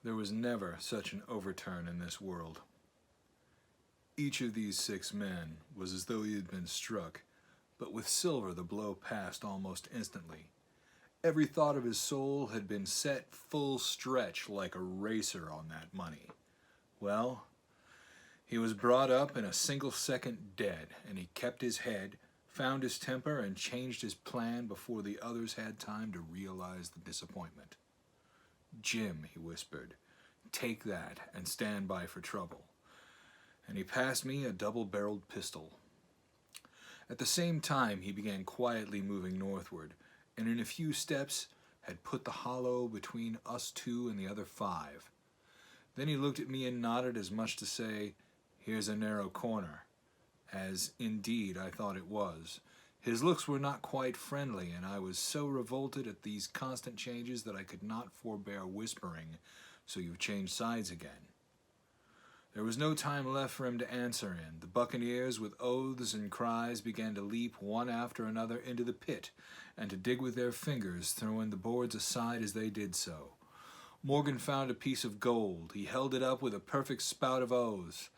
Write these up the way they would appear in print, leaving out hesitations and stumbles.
There was never such an overturn in this world. Each of these 6 men was as though he had been struck, but with Silver the blow passed almost instantly. Every thought of his soul had been set full stretch like a racer on that money. Well, he was brought up in a single second dead, and he kept his head, found his temper, and changed his plan before the others had time to realize the disappointment. "Jim," he whispered, "take that and stand by for trouble." And he passed me a double-barreled pistol. At the same time he began quietly moving northward, and in a few steps had put the hollow between us 2 and the other 5. Then he looked at me and nodded, as much to say, "Here's a narrow corner," as indeed I thought it was. His looks were not quite friendly, and I was so revolted at these constant changes that I could not forbear whispering, "So you've changed sides again." There was no time left for him to answer in. The buccaneers, with oaths and cries, began to leap one after another into the pit, and to dig with their fingers, throwing the boards aside as they did so. Morgan found a piece of gold. He held it up with a perfect spout of oaths.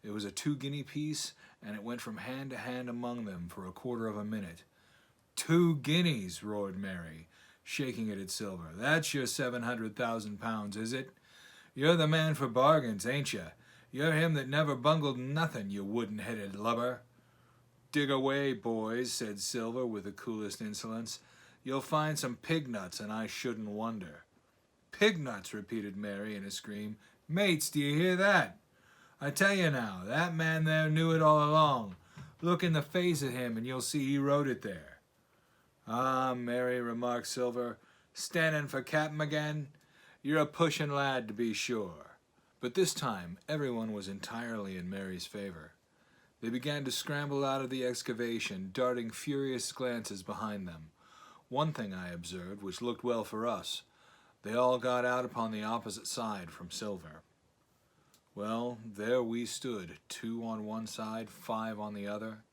It was a 2-guinea piece, and it went from hand to hand among them for a quarter of a minute. 2 guineas, roared Mary, shaking it at Silver. "That's your 700,000 pounds, is it? You're the man for bargains, ain't you? You're him that never bungled nothing, you wooden-headed lubber." "Dig away, boys," said Silver with the coolest insolence. "You'll find some pig nuts, and I shouldn't wonder." "Pig nuts," repeated Mary in a scream. "Mates, do you hear that? I tell you now, that man there knew it all along. Look in the face of him, and you'll see he wrote it there." "Ah, Mary," remarked Silver, "standing for cap'n again? You're a pushin' lad, to be sure." But this time everyone was entirely in Mary's favor. They began to scramble out of the excavation, darting furious glances behind them. One thing I observed, which looked well for us: they all got out upon the opposite side from Silver. Well, there we stood, 2 on one side, 5 on the other,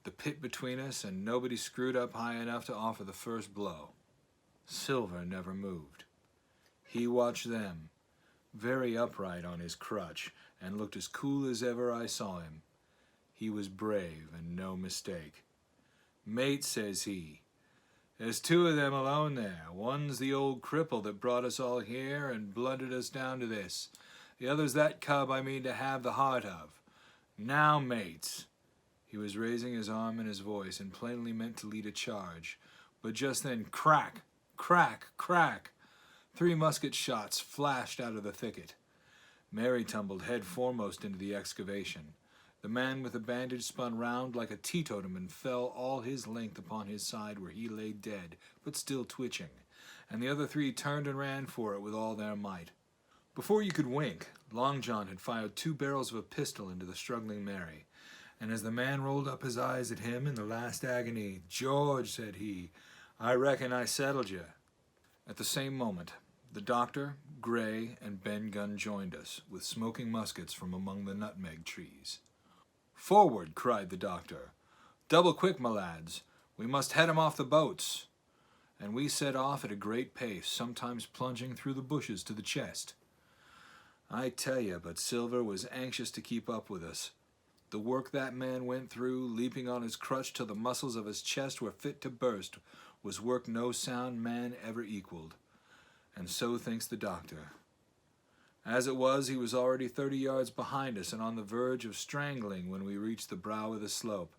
the pit between us, and nobody screwed up high enough to offer the first blow. Silver never moved. He watched them, very upright on his crutch, and looked as cool as ever I saw him. He was brave, and no mistake. "Mate," says he, "there's 2 of them alone there. One's the old cripple that brought us all here and blundered us down to this. The other's that cub I mean to have the heart of. Now, mates." He was raising his arm and his voice, and plainly meant to lead a charge. But just then, crack, crack, crack, 3 musket shots flashed out of the thicket. Mary tumbled head foremost into the excavation. The man with the bandage spun round like a teetotum and fell all his length upon his side, where he lay dead, but still twitching, and the other 3 turned and ran for it with all their might. Before you could wink, Long John had fired 2 barrels of a pistol into the struggling Mary, and as the man rolled up his eyes at him in the last agony, "George," said he, "I reckon I settled you." At the same moment, the doctor, Gray, and Ben Gunn joined us, with smoking muskets from among the nutmeg trees. "Forward!" cried the doctor. "Double quick, my lads. We must head 'em off the boats." And we set off at a great pace, sometimes plunging through the bushes to the chest. I tell you, but Silver was anxious to keep up with us. The work that man went through, leaping on his crutch till the muscles of his chest were fit to burst, was work no sound man ever equaled. And so thinks the doctor. As it was, he was already 30 yards behind us and on the verge of strangling when we reached the brow of the slope.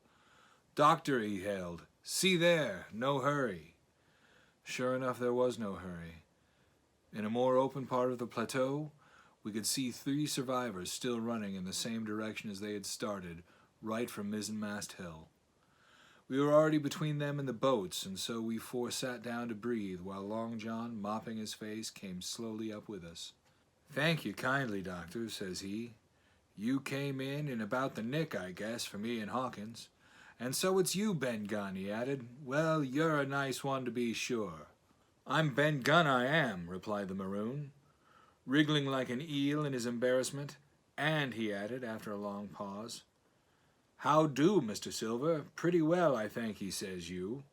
"Doctor," he hailed, "see there, no hurry." Sure enough, there was no hurry. In a more open part of the plateau, we could see 3 survivors still running in the same direction as they had started, right from Mizzenmast Hill. We were already between them and the boats, and so we 4 sat down to breathe, while Long John, mopping his face, came slowly up with us. "Thank you kindly, doctor," says he. "You came in about the nick, I guess, for me and Hawkins. And so it's you, Ben Gunn," he added. "Well, you're a nice one to be sure." "I'm Ben Gunn, I am," replied the maroon, wriggling like an eel in his embarrassment. "And," he added, after a long pause, "how do, Mr. Silver? Pretty well, I thank ye, says you."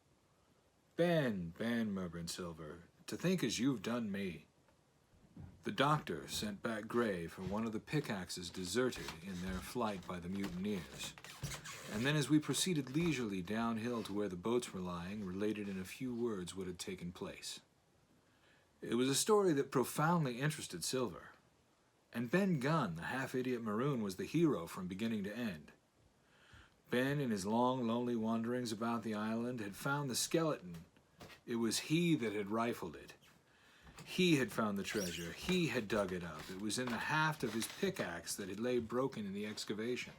"Ben, Ben," murmured Silver, "to think as you've done me." The doctor sent back Gray for one of the pickaxes deserted in their flight by the mutineers, and then as we proceeded leisurely downhill to where the boats were lying, related in a few words what had taken place. It was a story that profoundly interested Silver, and Ben Gunn, the half-idiot maroon, was the hero from beginning to end. Ben, in his long, lonely wanderings about the island, had found the skeleton. It was he that had rifled it. He had found the treasure. He had dug it up. It was in the haft of his pickaxe that had lay broken in the excavation.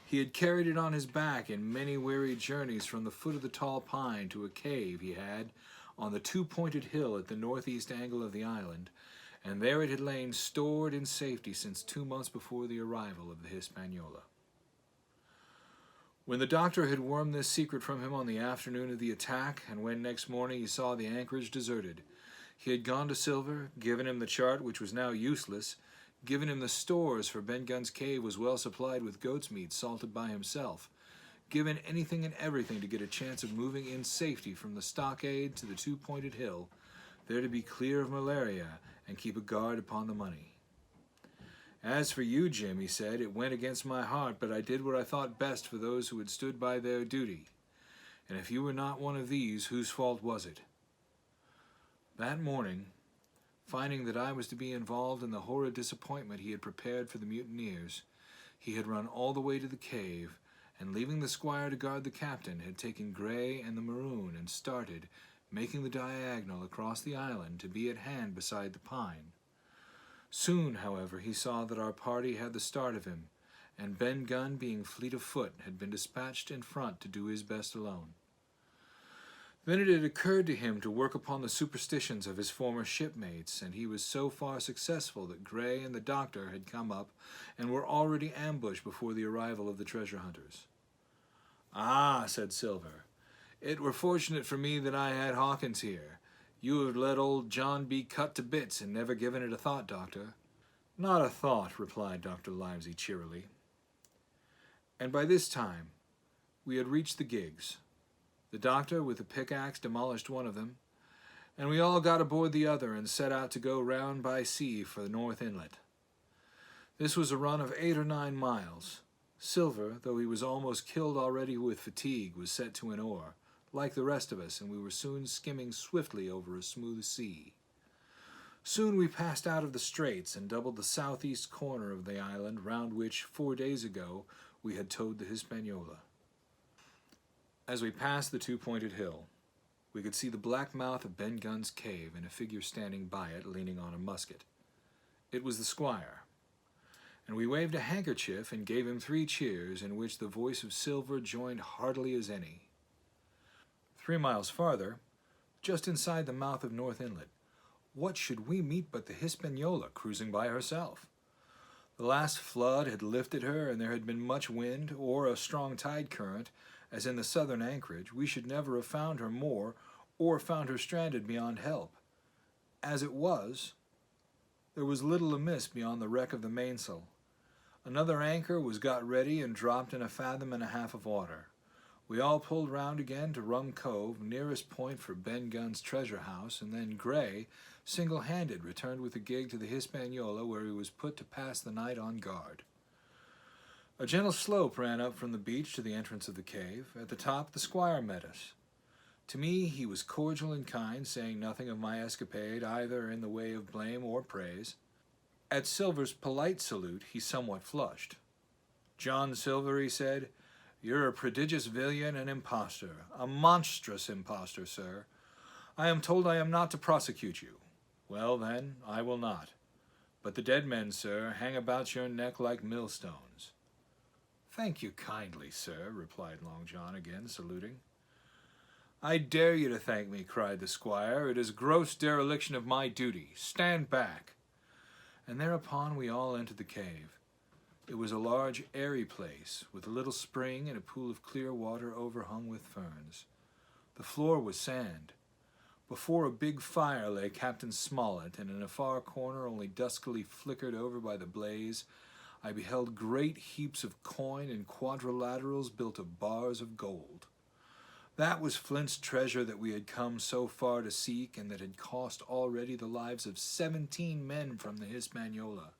He had carried it on his back in many weary journeys from the foot of the tall pine to a cave he had on the two-pointed hill at the northeast angle of the island, and there it had lain stored in safety since 2 months before the arrival of the Hispaniola. When the doctor had wormed this secret from him on the afternoon of the attack, and when next morning he saw the anchorage deserted, he had gone to Silver, given him the chart, which was now useless, given him the stores, for Ben Gunn's cave was well supplied with goat's meat salted by himself, given anything and everything to get a chance of moving in safety from the stockade to the two-pointed hill, there to be clear of malaria and keep a guard upon the money. As for you, Jim, he said, it went against my heart, but I did what I thought best for those who had stood by their duty. And if you were not one of these, whose fault was it? That morning, finding that I was to be involved in the horrid disappointment he had prepared for the mutineers, he had run all the way to the cave, and leaving the squire to guard the captain, had taken Gray and the maroon and started, making the diagonal across the island to be at hand beside the pine. Soon, however, he saw that our party had the start of him, and Ben Gunn, being fleet of foot, had been dispatched in front to do his best alone. Then it had occurred to him to work upon the superstitions of his former shipmates, and he was so far successful that Gray and the doctor had come up and were already ambushed before the arrival of the treasure hunters. "Ah," said Silver, "it were fortunate for me that I had Hawkins here. You have let old John be cut to bits and never given it a thought, Doctor." "Not a thought," replied Dr. Livesey cheerily. And by this time we had reached the gigs. The doctor with the pickaxe demolished one of them, and we all got aboard the other and set out to go round by sea for the North Inlet. This was a run of 8 or 9 miles. Silver, though he was almost killed already with fatigue, was set to an oar, like the rest of us, and we were soon skimming swiftly over a smooth sea. Soon we passed out of the straits and doubled the southeast corner of the island, round which 4 days ago we had towed the Hispaniola. As we passed the two-pointed hill, we could see the black mouth of Ben Gunn's cave and a figure standing by it, leaning on a musket. It was the squire, and we waved a handkerchief and gave him 3 cheers, in which the voice of Silver joined heartily as any. 3 miles farther, just inside the mouth of North Inlet, what should we meet but the Hispaniola cruising by herself? The last flood had lifted her, and there had been much wind or a strong tide current, as in the southern anchorage. We should never have found her more, or found her stranded beyond help. As it was, there was little amiss beyond the wreck of the mainsail. Another anchor was got ready and dropped in 1.5 fathoms of water. We all pulled round again to Rum Cove, nearest point for Ben Gunn's treasure house, and then Gray, single-handed, returned with the gig to the Hispaniola, where he was put to pass the night on guard. A gentle slope ran up from the beach to the entrance of the cave. At the top the squire met us. To me he was cordial and kind, saying nothing of my escapade, either in the way of blame or praise. At Silver's polite salute he somewhat flushed. "John Silver," he said, "you're a prodigious villain and impostor, a monstrous impostor, sir. I am told I am not to prosecute you. Well, then, I will not. But the dead men, sir, hang about your neck like millstones." "Thank you kindly, sir," replied Long John, again saluting. "I dare you to thank me," cried the squire. "It is gross dereliction of my duty. Stand back." And thereupon we all entered the cave. It was a large, airy place, with a little spring and a pool of clear water overhung with ferns. The floor was sand. Before a big fire lay Captain Smollett, and in a far corner, only duskily flickered over by the blaze, I beheld great heaps of coin and quadrilaterals built of bars of gold. That was Flint's treasure that we had come so far to seek, and that had cost already the lives of 17 men from the Hispaniola.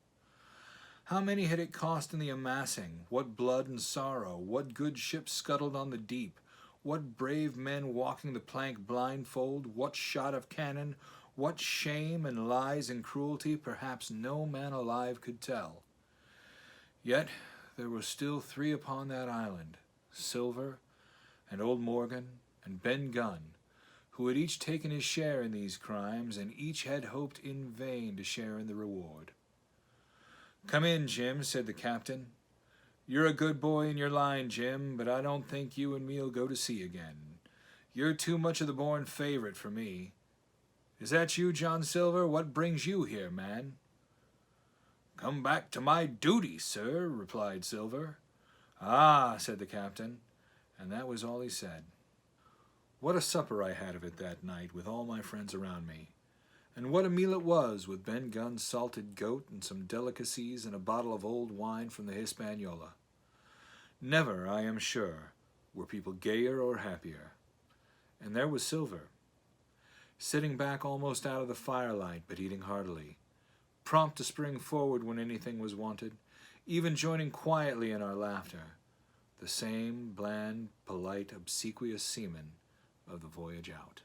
How many had it cost in the amassing? What blood and sorrow? What good ships scuttled on the deep? What brave men walking the plank blindfold? What shot of cannon? What shame and lies and cruelty? Perhaps no man alive could tell. Yet there were still 3 upon that island, Silver, and old Morgan, and Ben Gunn, who had each taken his share in these crimes, and each had hoped in vain to share in the reward. "Come in, Jim," said the captain. "You're a good boy in your line, Jim, but I don't think you and me'll go to sea again. You're too much of the born favorite for me. Is that you, John Silver? What brings you here, man?" "Come back to my duty, sir," replied Silver. "Ah," said the captain, and that was all he said. What a supper I had of it that night, with all my friends around me. And what a meal it was, with Ben Gunn's salted goat and some delicacies and a bottle of old wine from the Hispaniola. Never, I am sure, were people gayer or happier. And there was Silver, sitting back almost out of the firelight, but eating heartily, prompt to spring forward when anything was wanted, even joining quietly in our laughter, the same bland, polite, obsequious seaman of the voyage out.